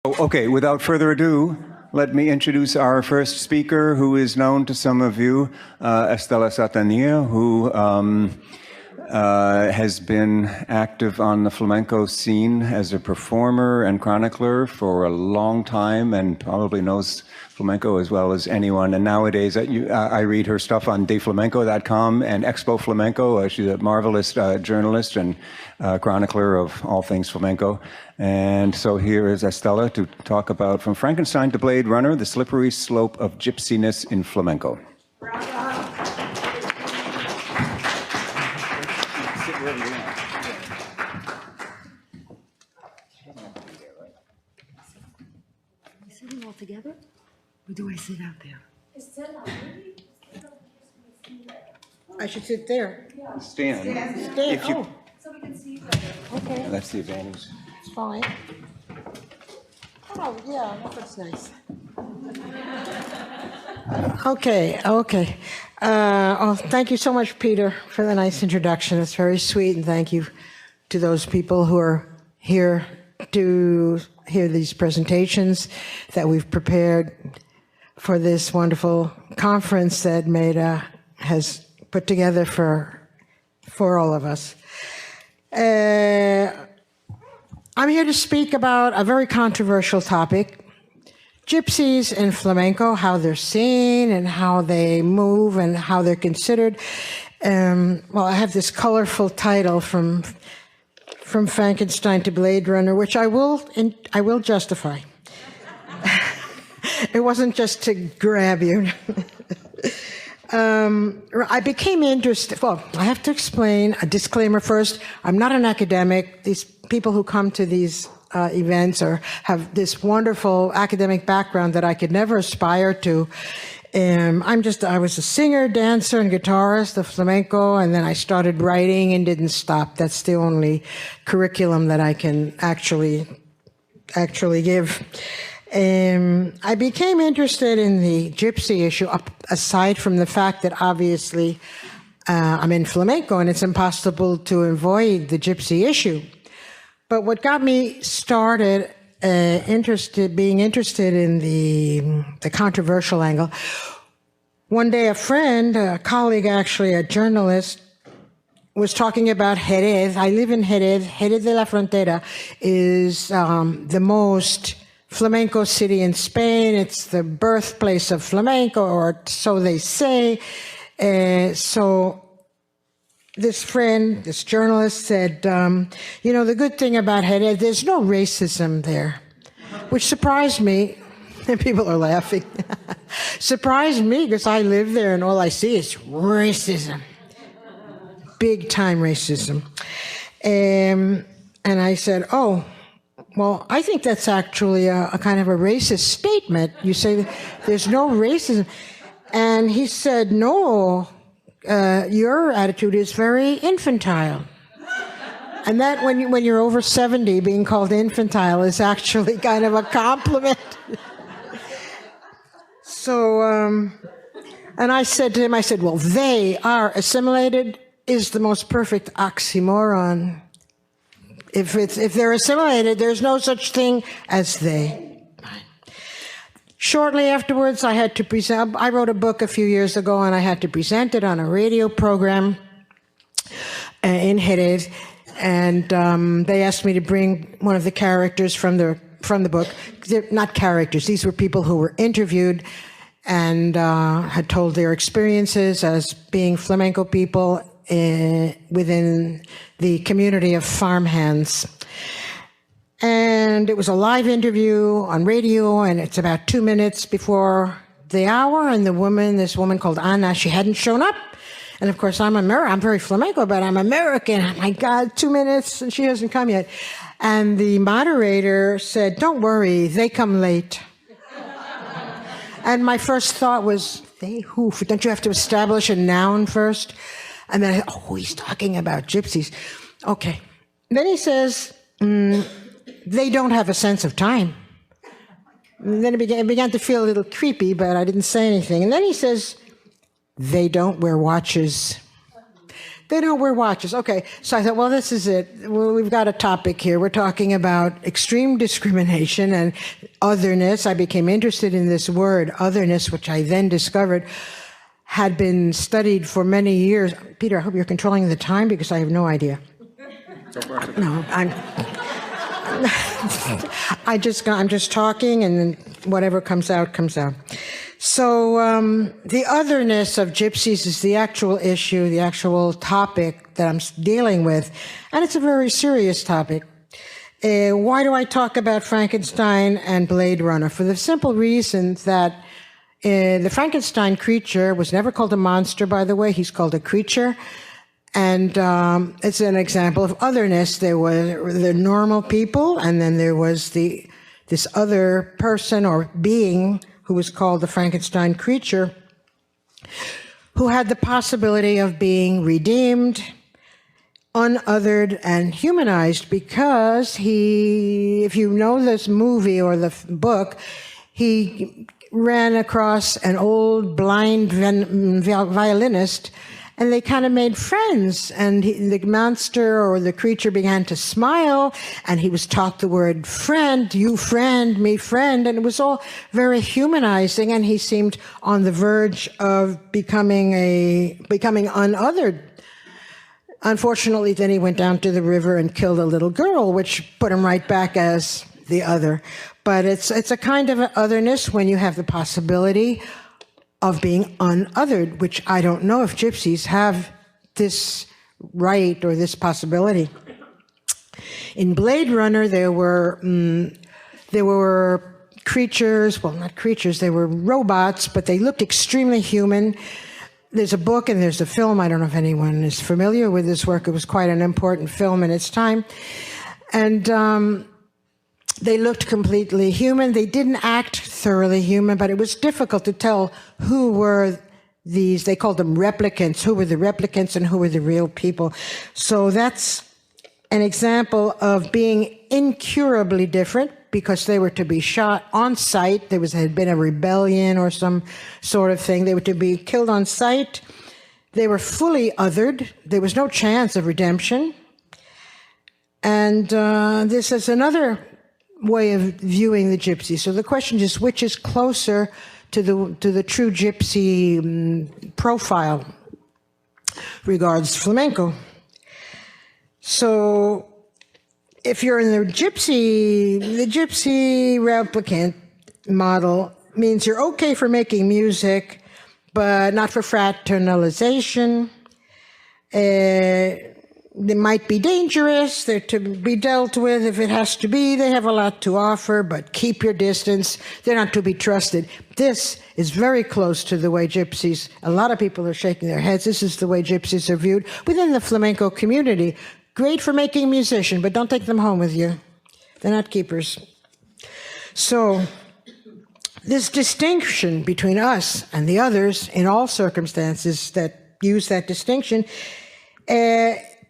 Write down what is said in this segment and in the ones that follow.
Okay, without further ado, let me introduce our first speaker, who is known to some of you, Estela Zatania, who has been active on the flamenco scene as a performer and chronicler for a long time and probably knows flamenco as well as anyone. And nowadays, I read her stuff on deflamenco.com and Expo Flamenco. She's a marvelous journalist and chronicler of all things flamenco. And so here is Estela to talk about From Frankenstein to Blade Runner, the slippery slope of gypsiness in flamenco. Sitting all together? Or do I sit out there? I should sit there. Stand. Stand. Oh. So we can see each other. Okay. That's the advantage. It's fine. Oh, yeah, that's nice. Okay. Thank you so much, Peter, for the nice introduction. It's very sweet, and thank you to those people who are here to hear these presentations that we've prepared for this wonderful conference that Maida has put together for all of us. I'm here to speak about a very controversial topic, gypsies in flamenco, how they're seen and how they move and how they're considered. Well, I have this colorful title from Frankenstein to Blade Runner, which I will justify. It wasn't just to grab you. I became interested. Well, I have to explain a disclaimer first. I'm not an academic. These people who come to these events have this wonderful academic background that I could never aspire to. I was a singer, dancer, and guitarist of flamenco, and then I started writing and didn't stop. That's the only curriculum that I can actually give. I became interested in the gypsy issue, aside from the fact that obviously I'm in flamenco and it's impossible to avoid the gypsy issue. But what got me started being interested in the controversial angle, one day a friend, a colleague actually, a journalist, was talking about Jerez. I live in Jerez. Jerez de la Frontera is the most flamenco city in Spain. It's the birthplace of flamenco, or so they say. So this friend, this journalist said, the good thing about Jerez, there's no racism there, which surprised me. And people are laughing. Surprised me because I live there and all I see is racism. Big time racism. And I said, oh, well, I think that's actually a kind of a racist statement. You say there's no racism. And he said, no, your attitude is very infantile. And that when you're over 70, being called infantile is actually kind of a compliment. So, and I said to him, well, they are assimilated is the most perfect oxymoron. If they're assimilated, there's no such thing as they. Shortly afterwards, I had to present. I wrote a book a few years ago, and I had to present it on a radio program in Jerez. And they asked me to bring one of the characters from the book. They're not characters; these were people who were interviewed and had told their experiences as being flamenco people within the community of farmhands. And it was a live interview on radio, and it's about 2 minutes before the hour, and this woman called Anna, she hadn't shown up. And of course, I'm very flamenco, but I'm American. Oh my God, 2 minutes, and she hasn't come yet. And the moderator said, don't worry, they come late. And my first thought was, they who? Don't you have to establish a noun first? And then he's talking about gypsies. Okay. Then he says, they don't have a sense of time. And then it began to feel a little creepy, but I didn't say anything. And then he says, they don't wear watches. They don't wear watches. Okay, so I thought, well, this is it. Well, we've got a topic here. We're talking about extreme discrimination and otherness. I became interested in this word, otherness, which I then discovered had been studied for many years. Peter, I hope you're controlling the time because I have no idea. No, I'm just talking, and then whatever comes out, comes out. So the otherness of gypsies is the actual issue, the actual topic that I'm dealing with, and it's a very serious topic. Why do I talk about Frankenstein and Blade Runner? For the simple reason that the Frankenstein creature was never called a monster, by the way. He's called a creature. And it's an example of otherness. There were the normal people, and then there was this other person or being who was called the Frankenstein creature, who had the possibility of being redeemed, unothered, and humanized, because if you know this movie or the book, he ran across an old blind violinist, and they kind of made friends, and the monster or the creature began to smile, and he was taught the word friend, you friend, me friend, and it was all very humanizing, and he seemed on the verge of becoming unothered. Unfortunately, then he went down to the river and killed a little girl, which put him right back as the other. But it's a kind of an otherness when you have the possibility of being unothered, which I don't know if gypsies have this right or this possibility. In Blade Runner, there were creatures, well, not creatures, they were robots, but they looked extremely human. There's a book and there's a film. I don't know if anyone is familiar with this work. It was quite an important film in its time. And they looked completely human. They didn't act thoroughly human, but it was difficult to tell who were these. They called them replicants. Who were the replicants and who were the real people? So that's an example of being incurably different, because they were to be shot on sight. Had been a rebellion or some sort of thing. They were to be killed on sight. They were fully othered. There was no chance of redemption. And this is another way of viewing the gypsy. So the question is, which is closer to the true gypsy profile regards flamenco? So if you're in the gypsy replicant model means you're okay for making music, but not for fraternalization. They might be dangerous. They're to be dealt with if it has to be. They have a lot to offer, but keep your distance. They're not to be trusted. This is very close to the way gypsies, a lot of people are shaking their heads. This is the way gypsies are viewed within the flamenco community. Great for making a musician, but don't take them home with you. They're not keepers. So this distinction between us and the others in all circumstances that use that distinction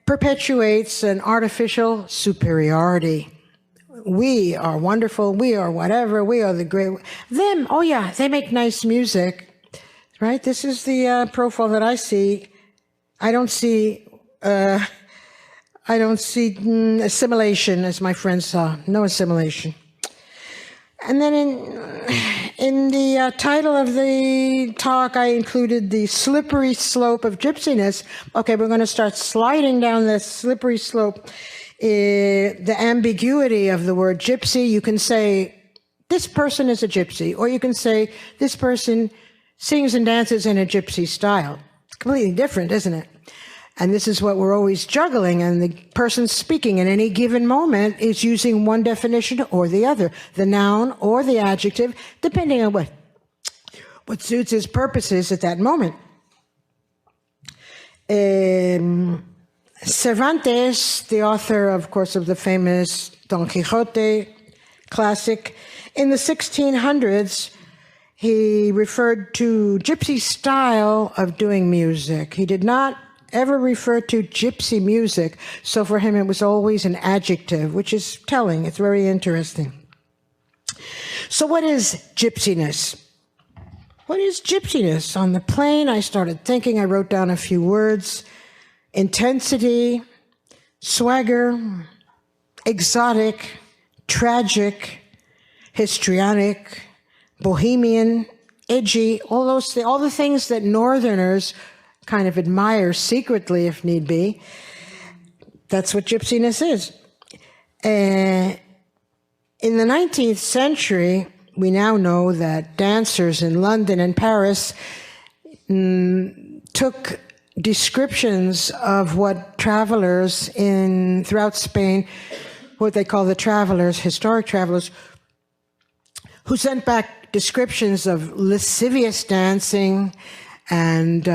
perpetuates an artificial superiority. We are wonderful, we are whatever, we are the great. Them, oh yeah, they make nice music, right? This is the profile that I see. I don't see assimilation, as my friend saw. No assimilation. And then in the title of the talk, I included the slippery slope of gypsiness. Okay, we're going to start sliding down this slippery slope. The ambiguity of the word gypsy, you can say, this person is a gypsy, or you can say, this person sings and dances in a gypsy style. It's completely different, isn't it? And this is what we're always juggling, and the person speaking in any given moment is using one definition or the other, the noun or the adjective, depending on what suits his purposes at that moment. Cervantes, the author, of course, of the famous Don Quixote classic, in the 1600s, he referred to gypsy style of doing music. He did not ever refer to gypsy music, so for him it was always an adjective, which is telling. It's very interesting. So what is gypsiness? What is gypsiness? On the plane, I started thinking, I wrote down a few words. intensity, swagger, exotic, tragic, histrionic, bohemian, edgy, all the things that Northerners kind of admire secretly if need be. That's what gypsiness is. In the 19th century, we now know that dancers in London and Paris took descriptions of what travelers throughout Spain, what they call the travelers, historic travelers, who sent back descriptions of lascivious dancing and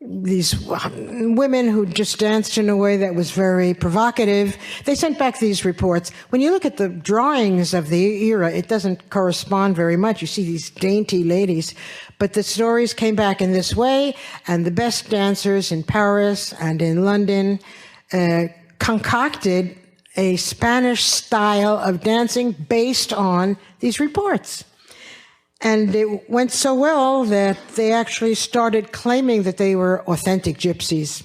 these women who just danced in a way that was very provocative. They sent back these reports. When you look at the drawings of the era, it doesn't correspond very much. You see these dainty ladies, but the stories came back in this way, and the best dancers in Paris and in London concocted a Spanish style of dancing based on these reports. And it went so well that they actually started claiming that they were authentic gypsies.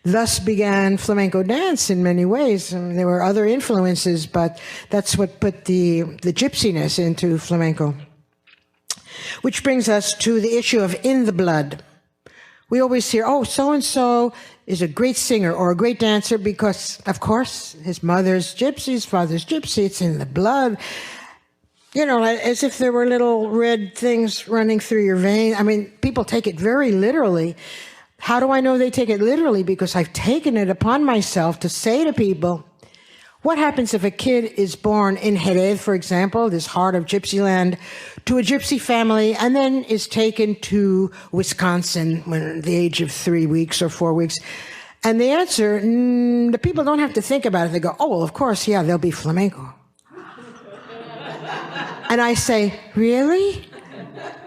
Thus began flamenco dance in many ways. I mean, there were other influences, but that's what put the gypsiness into flamenco. Which brings us to the issue of in the blood. We always hear, oh, so-and-so is a great singer or a great dancer because, of course, his mother's gypsy, his father's gypsy, it's in the blood. You know, as if there were little red things running through your vein. I mean, people take it very literally. How do I know they take it literally? Because I've taken it upon myself to say to people, what happens if a kid is born in Jerez, for example, this heart of gypsy land, to a gypsy family, and then is taken to Wisconsin when at the age of 3 weeks or 4 weeks? And the answer, the people don't have to think about it. They go, oh, well, of course, yeah, they'll be flamenco. And I say, really?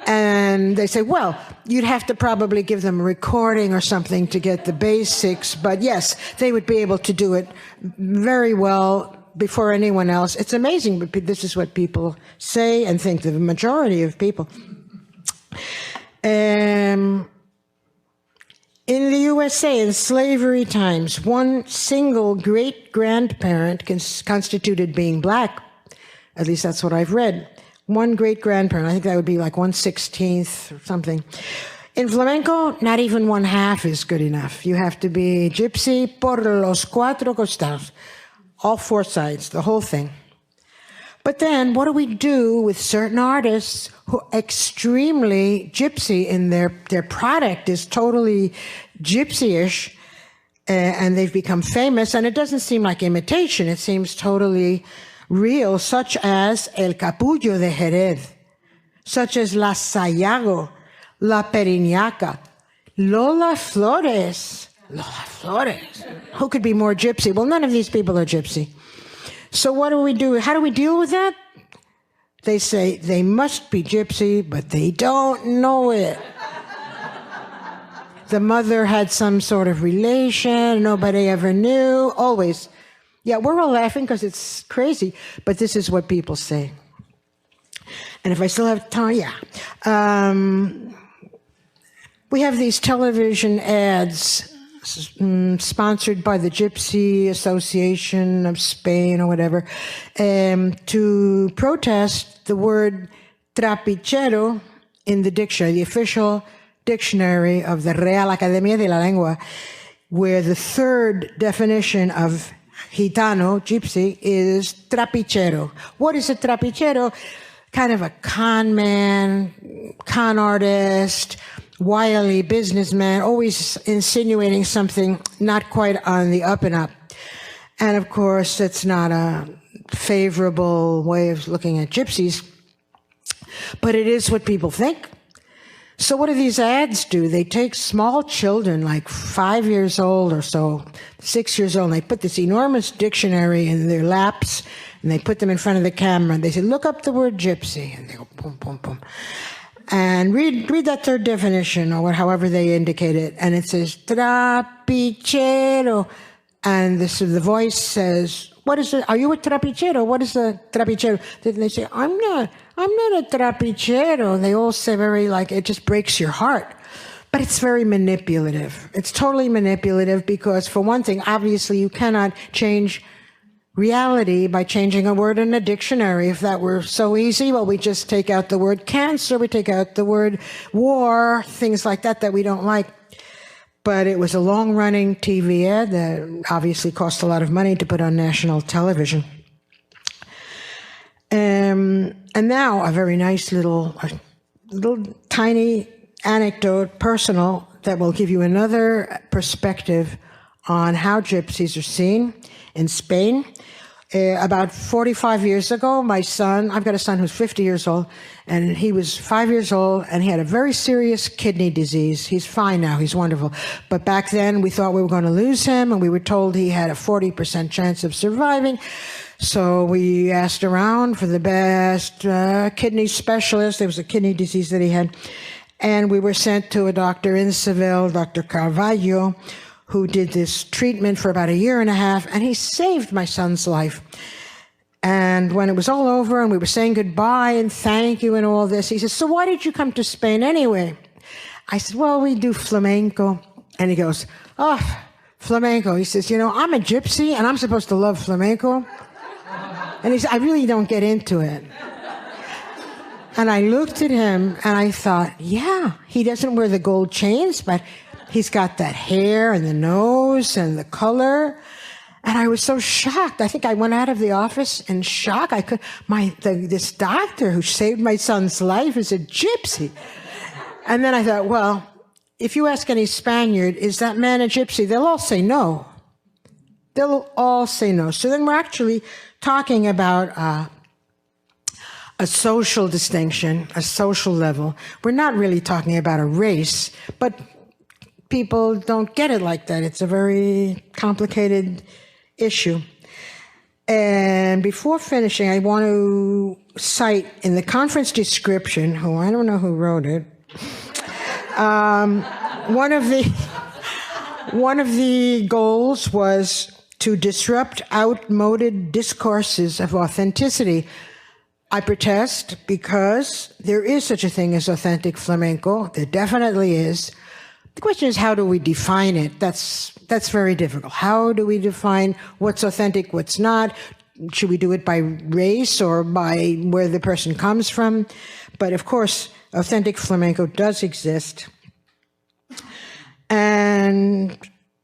And they say, well, you'd have to probably give them a recording or something to get the basics. But yes, they would be able to do it very well before anyone else. It's amazing, but this is what people say and think, the majority of people. In the USA, in slavery times, one single great-grandparent constituted being black. At least that's what I've read. One great-grandparent, I think that would be like 1/16 or something. In flamenco, not even 1/2 is good enough. You have to be gypsy por los cuatro costados, all four sides, the whole thing. But then, what do we do with certain artists who are extremely gypsy in their product is totally gypsy-ish, and they've become famous, and it doesn't seem like imitation, it seems totally real, such as El Capullo de Jerez, such as La Sayago, La Periñaca, Lola Flores. Lola Flores. Who could be more gypsy? Well, none of these people are gypsy. So what do we do? How do we deal with that? They say they must be gypsy, but they don't know it. The mother had some sort of relation, nobody ever knew, always. Yeah, we're all laughing because it's crazy, but this is what people say. And if I still have time, yeah. We have these television ads sponsored by the Gypsy Association of Spain or whatever, to protest the word trapichero in the dictionary, the official dictionary of the Real Academia de la Lengua, where the third definition of gitano, gypsy, is trapichero. What is a trapichero? Kind of a con man, con artist, wily businessman, always insinuating something not quite on the up and up. And of course, it's not a favorable way of looking at gypsies, but it is what people think. So what do these ads do? They take small children, like 5 years old or so, 6 years old, and they put this enormous dictionary in their laps, and they put them in front of the camera, and they say, look up the word gypsy, and they go, boom, boom, boom. And read that third definition, or however they indicate it, and it says, trapichero, and the voice says, what is it? Are you a trapichero? What is a trapichero? Then they say, I'm not a trapichero. They all say very like, it just breaks your heart. But it's very manipulative. It's totally manipulative because, for one thing, obviously you cannot change reality by changing a word in a dictionary. If that were so easy, well, we just take out the word cancer, we take out the word war, things like that that we don't like. But it was a long-running TV ad that obviously cost a lot of money to put on national television. And now a very nice little tiny anecdote, personal, that will give you another perspective on how gypsies are seen in Spain. About 45 years ago, my son, I've got a son who's 50 years old, and he was 5 years old, and he had a very serious kidney disease. He's fine now, he's wonderful. But back then, we thought we were going to lose him, and we were told he had a 40% chance of surviving. So we asked around for the best kidney specialist. There was a kidney disease that he had. And we were sent to a doctor in Seville, Dr. Carvalho, who did this treatment for about a year and a half, and he saved my son's life. And when it was all over and we were saying goodbye and thank you and all this, he says, so why did you come to Spain anyway? I said, well, we do flamenco. And he goes, oh, flamenco. He says, you know, I'm a gypsy and I'm supposed to love flamenco. And he said, I really don't get into it. And I looked at him and I thought, yeah, he doesn't wear the gold chains, but he's got that hair and the nose and the color. And I was so shocked. I think I went out of the office in shock. This doctor who saved my son's life is a gypsy. And then I thought, well, if you ask any Spaniard, is that man a gypsy? They'll all say no. They'll all say no. So then we're actually talking about a social distinction, a social level. We're not really talking about a race, but people don't get it like that. It's a very complicated issue. And before finishing, I want to cite in the conference description, who I don't know who wrote it, one of the goals was to disrupt outmoded discourses of authenticity. I protest because there is such a thing as authentic flamenco. There definitely is. The question is, how do we define it? That's very difficult. How do we define what's authentic, what's not? Should we do it by race or by where the person comes from? But of course, authentic flamenco does exist. And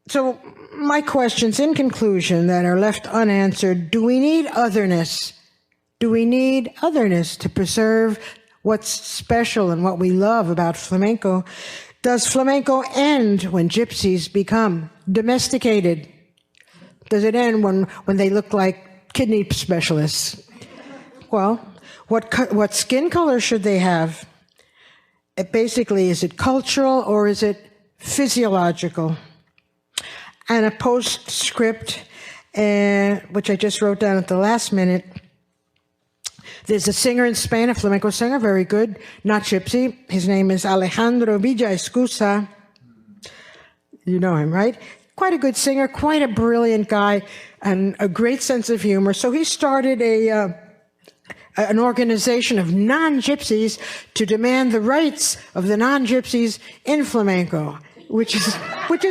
so my questions in conclusion that are left unanswered: do we need otherness? Do we need otherness to preserve what's special and what we love about flamenco? Does flamenco end when gypsies become domesticated? Does it end when they look like kidney specialists? Well, what skin color should they have? Basically, is it cultural or is it physiological? And a postscript, which I just wrote down at the last minute. There's a singer in Spain, a flamenco singer, very good, not gypsy. His name is Alejandro Villaescusa. You know him, right? Quite a good singer, quite a brilliant guy, and a great sense of humor. So he started an organization of non-gypsies to demand the rights of the non-gypsies in flamenco, which is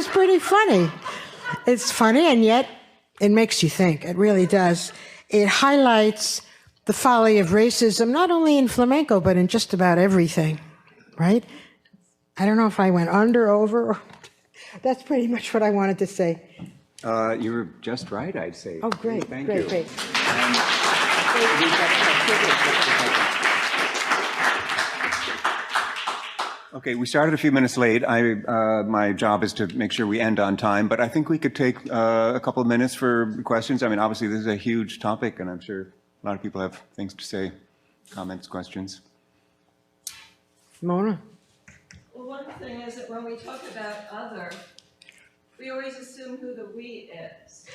pretty funny. It's funny, and yet it makes you think. It really does. It highlights the folly of racism, not only in flamenco, but in just about everything, right? I don't know if I went under, over, or... That's pretty much what I wanted to say. You were just right, I'd say. Oh, great, Thank great, you. great. Okay, we started a few minutes late. My job is to make sure we end on time, but I think we could take a couple of minutes for questions. I mean, obviously, this is a huge topic, and I'm sure a lot of people have things to say, comments, questions. Mona? Well, one thing is that when we talk about other, we always assume who the we is.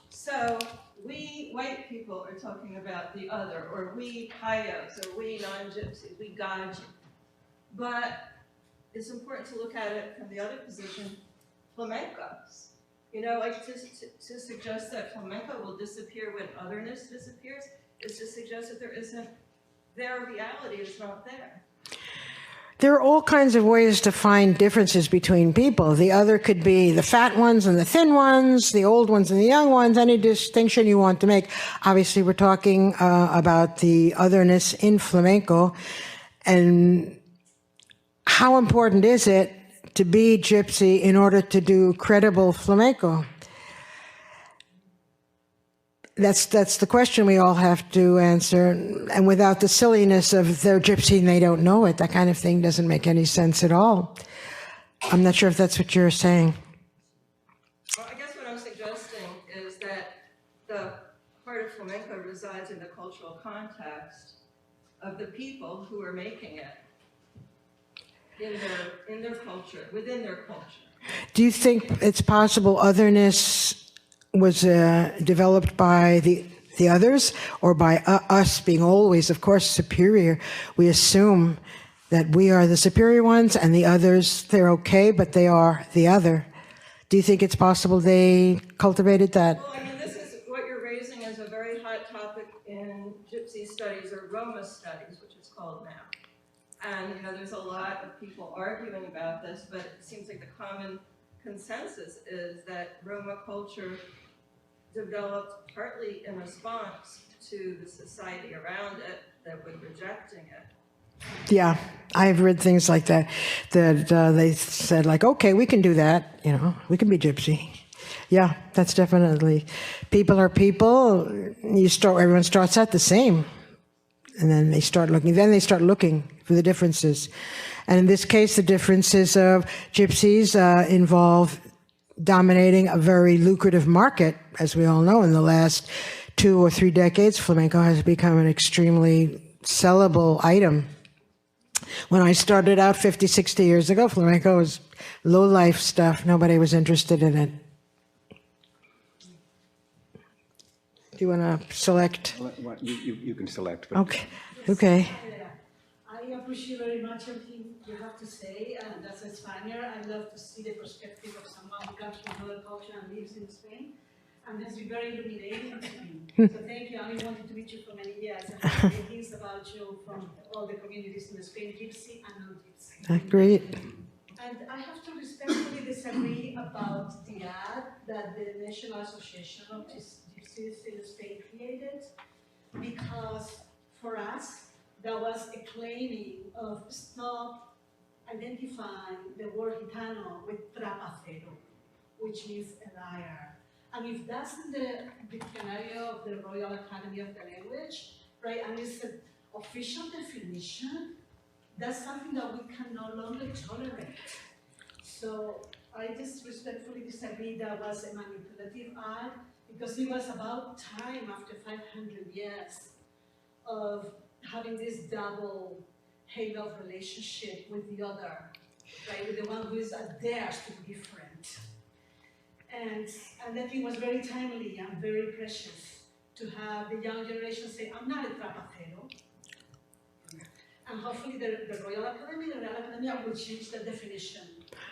So we white people are talking about the other, or we Payos, or we non-gypsies, we Gaji. But it's important to look at it from the other position, flamencos. You know, like to suggest that flamenco will disappear when otherness disappears is to suggest that there isn't, their reality is not there. There are all kinds of ways to find differences between people. The other could be the fat ones and the thin ones, the old ones and the young ones, any distinction you want to make. Obviously, we're talking about the otherness in flamenco. And how important is it to be gypsy in order to do credible flamenco? That's the question we all have to answer. And without the silliness of they're gypsy and they don't know it, that kind of thing doesn't make any sense at all. I'm not sure if that's what you're saying. Well, I guess what I'm suggesting is that the heart of flamenco resides in the cultural context of the people who are making it in their culture, within their culture. Do you think it's possible otherness was developed by the others, or by us being always, of course, superior? We assume that we are the superior ones and the others, they're okay, but they are the other. Do you think it's possible they cultivated that? Well, I mean, this is what you're raising as a very hot topic in gypsy studies, or Roma studies, which it's called now. And, you know, there's a lot of people arguing about this, but it seems like the common consensus is that Roma culture developed partly in response to the society around it that was rejecting it. Yeah, I've read things like that, they said, like, okay, we can do that, you know, we can be gypsy. Yeah, that's definitely, people are people, everyone starts out the same, and then they start looking for the differences. And in this case, the differences of gypsies involve dominating a very lucrative market. As we all know, in the last 2 or 3 decades, flamenco has become an extremely sellable item. When I started out 50, 60 years ago, flamenco was low-life stuff. Nobody was interested in it. Do you want to select? You can select. But Okay. I appreciate very much everything you have to say, and as a Spaniard, I love to see the perspective of someone who comes from another culture and lives in Spain, and has been very illuminating to me. So thank you. I wanted to meet you for many years, and I've heard things about you from all the communities in Spain, gypsy and non-gypsy. Great. And I have to respectfully disagree about the ad that the National Association of Gypsies in Spain created, because for us, that was a claiming of stop identifying the word Gitano with trapacero, which means a liar. And if that's in the dictionary of the Royal Academy of the Language, right, and it's an official definition, that's something that we can no longer tolerate. So I just respectfully disagree that was a manipulative ad, because it was about time, after 500 years of having this double halo relationship with the other, right, with the one who is dares to be different. And I think it was very timely and very precious to have the young generation say, I'm not a trapacero. And hopefully the Royal Academy, the Real Academia will change the definition.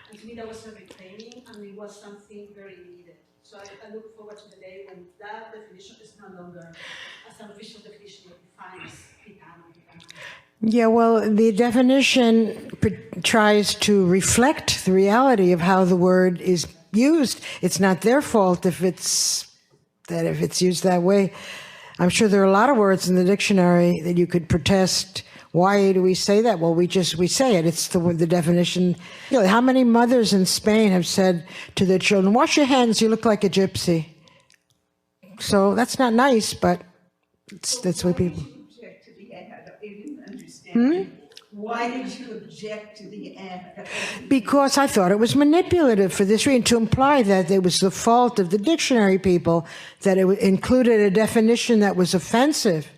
And to me that was a reclaiming, and it was something very needed. So I look forward to the day when that definition is no longer as an official definition that defines Gitano. Yeah, well, the definition tries to reflect the reality of how the word is used. It's not their fault if it's used that way. I'm sure there are a lot of words in the dictionary that you could protest. Why do we say that? Well, we say it. It's the definition. You know, how many mothers in Spain have said to their children, wash your hands, you look like a gypsy. So that's not nice, but that's what people... Why did you object to the ad? Because I thought it was manipulative for this reason, to imply that it was the fault of the dictionary people, that it included a definition that was offensive.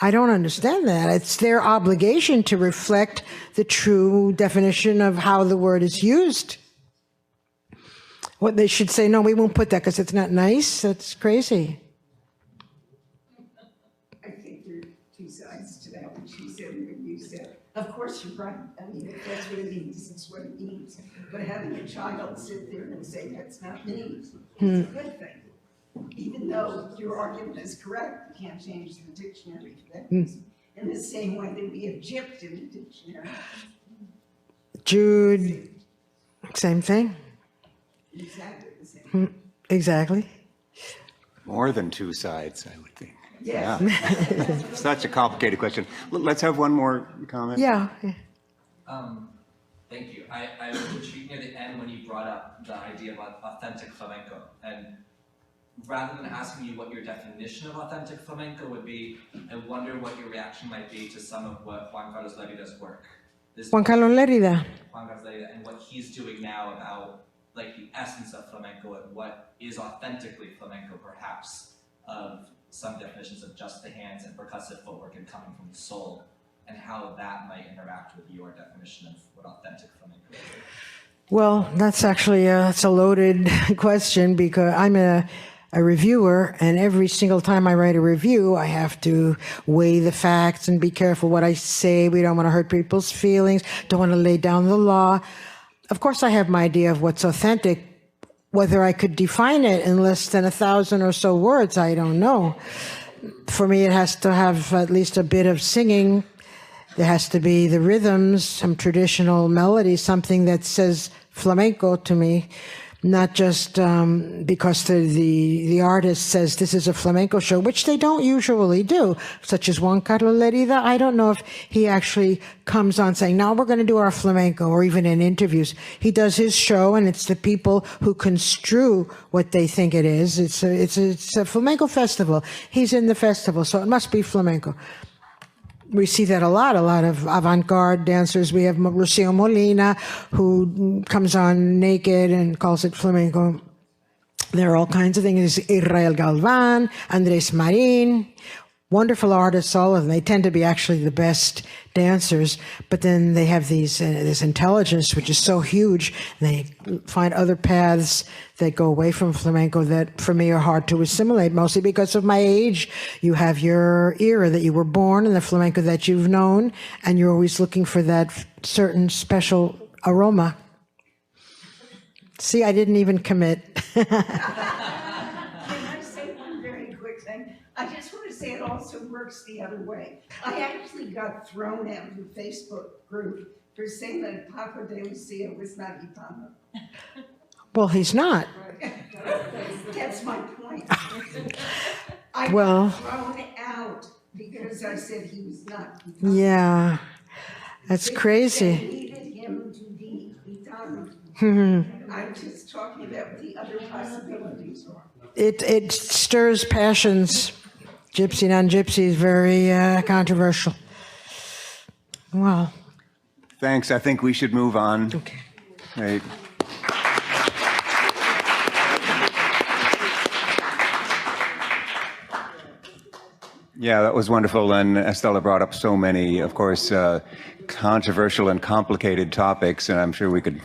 I don't understand that. It's their obligation to reflect the true definition of how the word is used. What they should say, no, we won't put that because it's not nice. That's crazy. I think there are two sides to that, what she said and what you said. Of course, you're right. I mean, if that's what it means, it's what it means. But having a child sit there and say that's not me is a good thing. Even though your argument is correct, you can't change the dictionary for that reason. In the same way that we object in the dictionary, Jude, same thing. Exactly the same. Exactly. More than two sides, I would think. Yes. Yeah. Such a complicated question. Let's have one more comment. Yeah. Thank you. I was intrigued near the end when you brought up the idea about authentic flamenco. And rather than asking you what your definition of authentic flamenco would be, I wonder what your reaction might be to some of what Juan Carlos Lerida's work. Juan Carlos Lerida. Juan Carlos Lerida and what he's doing now about like the essence of flamenco and what is authentically flamenco, perhaps, of some definitions of just the hands and percussive footwork and coming from the soul, and how that might interact with your definition of what authentic flamenco is. Well, that's actually it's a loaded question because I'm a reviewer, and every single time I write a review, I have to weigh the facts and be careful what I say. We don't want to hurt people's feelings, don't want to lay down the law. Of course, I have my idea of what's authentic. Whether I could define it in less than 1,000 or so words, I don't know. For me, it has to have at least a bit of singing. There has to be the rhythms, some traditional melody, something that says flamenco to me, not just because the artist says this is a flamenco show, which they don't usually do, such as Juan Carlos Lerida. I don't know if he actually comes on saying, now we're going to do our flamenco, or even in interviews. He does his show, and it's the people who construe what they think it is. It's a flamenco festival. He's in the festival, so it must be flamenco. We see that a lot of avant-garde dancers. We have Rocio Molina, who comes on naked and calls it flamenco. There are all kinds of things. Israel Galvan, Andres Marin, wonderful artists, all of them. They tend to be actually the best dancers, but then they have this intelligence, which is so huge. They find other paths that go away from flamenco that, for me, are hard to assimilate, mostly because of my age. You have your era that you were born and the flamenco that you've known, and you're always looking for that certain special aroma. See, I didn't even commit. Can I say one very quick thing? I just want to say it also works the other way. I actually got thrown out of the Facebook group for saying that Paco de Lucia was not Gitano. Well, he's not. That's my point. I Well- got thrown out because I said he was not Gitano. Yeah, that's They crazy. needed him to be Gitano. I'm just talking about the other possibilities. It stirs passions. Gypsy, non-gypsy is very controversial. Well, Thanks. I think we should move on. okay. Right. Yeah, that was wonderful. And Estela brought up so many, of course, controversial and complicated topics, and I'm sure we could